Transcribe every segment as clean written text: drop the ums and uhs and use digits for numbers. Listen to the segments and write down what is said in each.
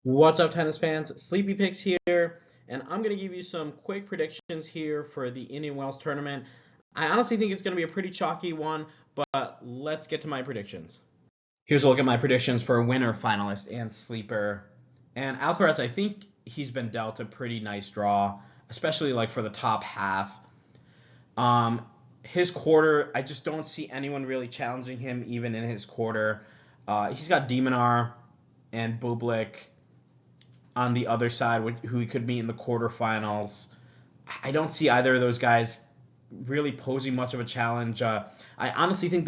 What's up, tennis fans? Sleepy Picks here, and I'm going to give you some quick predictions here for the Indian Wells tournament. I honestly think it's going to be a pretty chalky one, but let's get to my predictions. Here's a look at my predictions for winner, finalist, and sleeper. And Alcaraz, I think he's been dealt a pretty nice draw, especially like for the top half. Um, his quarter, I just don't see anyone really challenging him even in his quarter. He's got Demonar and Bublik on the other side, who he could meet in the quarterfinals. I don't see either of those guys really posing much of a challenge. I honestly think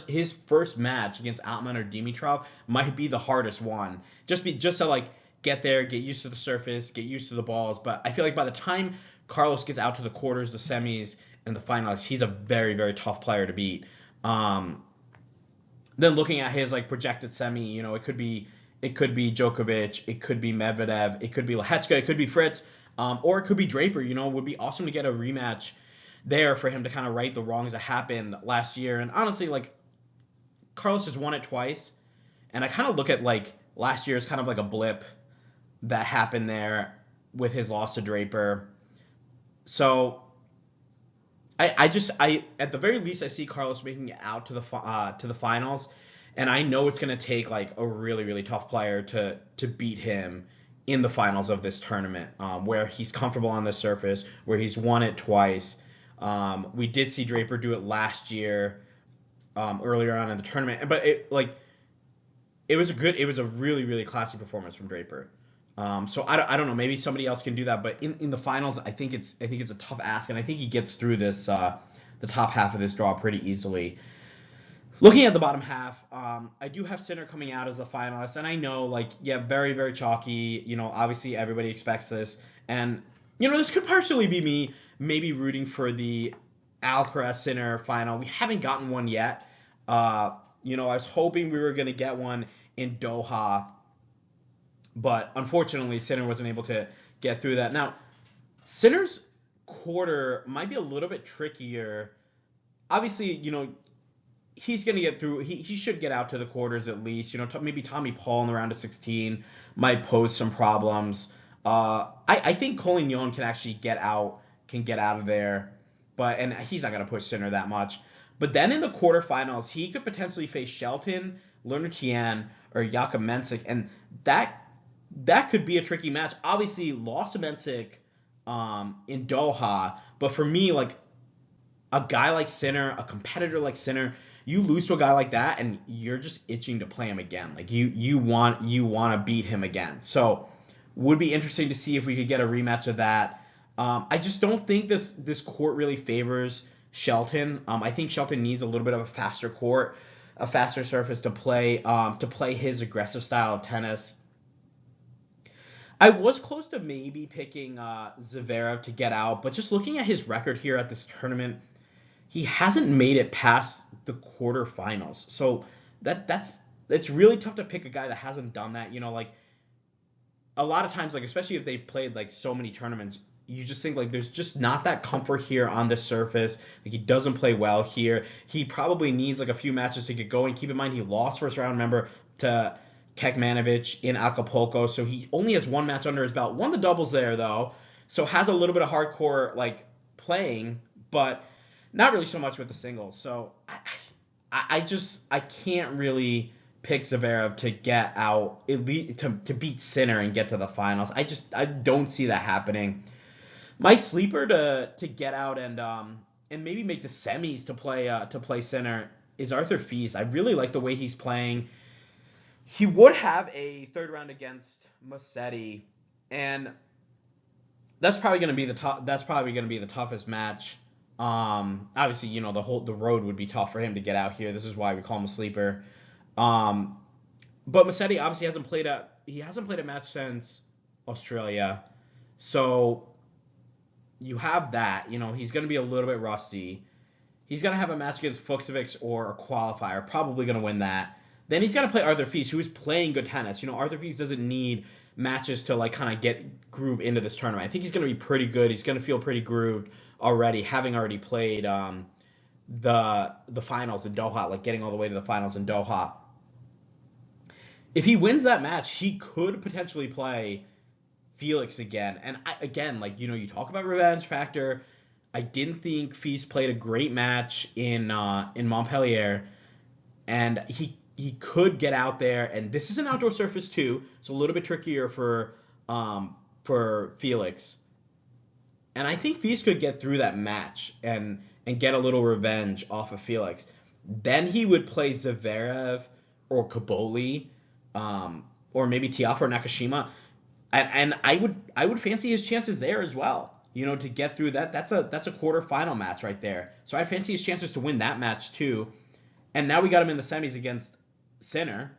his first match against Altman or Dimitrov might be the hardest one. Just to like get there, get used to the surface, get used to the balls. But I feel like by the time Carlos gets out to the quarters, the semis, and the finals, he's a very very tough player to beat. Um, then looking at his like projected semi, it could be Djokovic, it could be Medvedev, it could be Lehechka, it could be Fritz, or it could be Draper. It would be awesome to get a rematch there for him to kind of right the wrongs that happened last year. And honestly, like Carlos has won it twice, and I kind of look at like last year as kind of like a blip that happened there with his loss to Draper. So I at the very least I see Carlos making it out to the finals, and I know it's gonna take like a really really tough player to beat him in the finals of this tournament, where he's comfortable on the surface, where he's won it twice. We did see Draper do it last year, earlier on in the tournament, but it was a really really classy performance from Draper. So I don't know. Maybe somebody else can do that, but in the finals, I think it's a tough ask, and I think he gets through this the top half of this draw pretty easily. Looking at the bottom half, I do have Sinner coming out as a finalist, and I know like yeah, very very chalky. Obviously everybody expects this, and this could partially be me maybe rooting for the Alcaraz Sinner final. We haven't gotten one yet. I was hoping we were gonna get one in Doha, but unfortunately, Sinner wasn't able to get through that. Now, Sinner's quarter might be a little bit trickier. Obviously, he's going to get through. He should get out to the quarters at least. Maybe Tommy Paul in the round of 16 might pose some problems. I think Collignon can actually get out of there, and he's not going to push Sinner that much. But then in the quarterfinals, he could potentially face Shelton, Leonard Tien, or Jakub Mensik, and that could be a tricky match. Obviously, lost to Mensik in Doha, but for me, like a guy like Sinner, a competitor like Sinner, you lose to a guy like that, and you're just itching to play him again. Like you want to beat him again. So would be interesting to see if we could get a rematch of that. I just don't think this court really favors Shelton. I think Shelton needs a little bit of a faster court, a faster surface to play his aggressive style of tennis. I was close to maybe picking Zverev to get out, but just looking at his record here at this tournament, he hasn't made it past the quarterfinals. So it's really tough to pick a guy that hasn't done that. Like a lot of times, like especially if they've played like so many tournaments, you just think like there's just not that comfort here on the surface. Like he doesn't play well here. He probably needs like a few matches to get going. Keep in mind he lost first round, remember, to Kekmanovic in Acapulco, so he only has one match under his belt. Won the doubles there though, so has a little bit of hardcore like playing, but not really so much with the singles. So I can't really pick Zverev to get out at least to beat Sinner and get to the finals. I don't see that happening. My sleeper to get out and maybe make the semis to play Sinner is Arthur Fils. I really like the way he's playing. He would have a third round against Musetti, and that's probably going to be the top. That's probably going to be the toughest match. Obviously, the road would be tough for him to get out here. This is why we call him a sleeper. Um, but Musetti obviously hasn't played a match since Australia, so you have that. He's going to be a little bit rusty. He's going to have a match against Fuchsovich or a qualifier, probably going to win that. Then he's got to play Arthur Fils, who is playing good tennis. Arthur Fils doesn't need matches to like kind of get groove into this tournament. I think he's going to be pretty good. He's going to feel pretty grooved already, having already played the finals in Doha, like getting all the way to the finals in Doha. if he wins that match, he could potentially play Felix again. And again, like, you talk about revenge factor. I didn't think Fils played a great match in Montpellier, and he could get out there. And this is an outdoor surface too, so a little bit trickier for Felix. And I think Fils could get through that match and get a little revenge off of Felix. Then he would play Zverev or Kaboli, or maybe Tiafoe or Nakashima, and I would fancy his chances there as well. To get through that. That's a quarterfinal match right there. So I fancy his chances to win that match too. And now we got him in the semis against Sinner,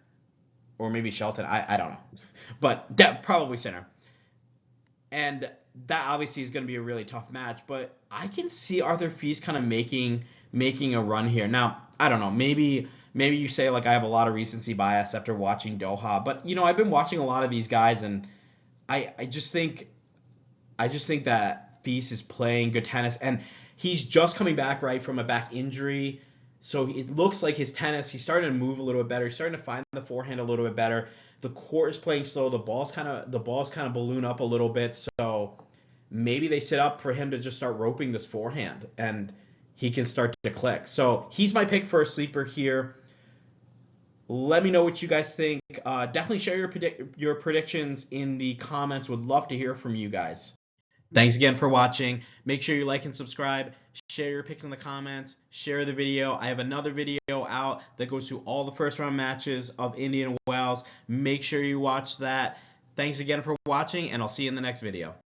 or maybe Shelton. I don't know, but probably Sinner. And that obviously is going to be a really tough match. But I can see Arthur Fils kind of making a run here. Now I don't know. Maybe you say like I have a lot of recency bias after watching Doha, but I've been watching a lot of these guys, and I just think that Fils is playing good tennis, and he's just coming back right from a back injury. So it looks like his tennis, he's starting to move a little bit better. He's starting to find the forehand a little bit better. The court is playing slow. The balls kind of balloon up a little bit. So maybe they set up for him to just start roping this forehand, and he can start to click. So he's my pick for a sleeper here. Let me know what you guys think. Definitely share your predictions in the comments. Would love to hear from you guys. Thanks again for watching. Make sure you like and subscribe. Share your picks in the comments. Share the video. I have another video out that goes through all the first round matches of Indian Wells. Make sure you watch that. Thanks again for watching, and I'll see you in the next video.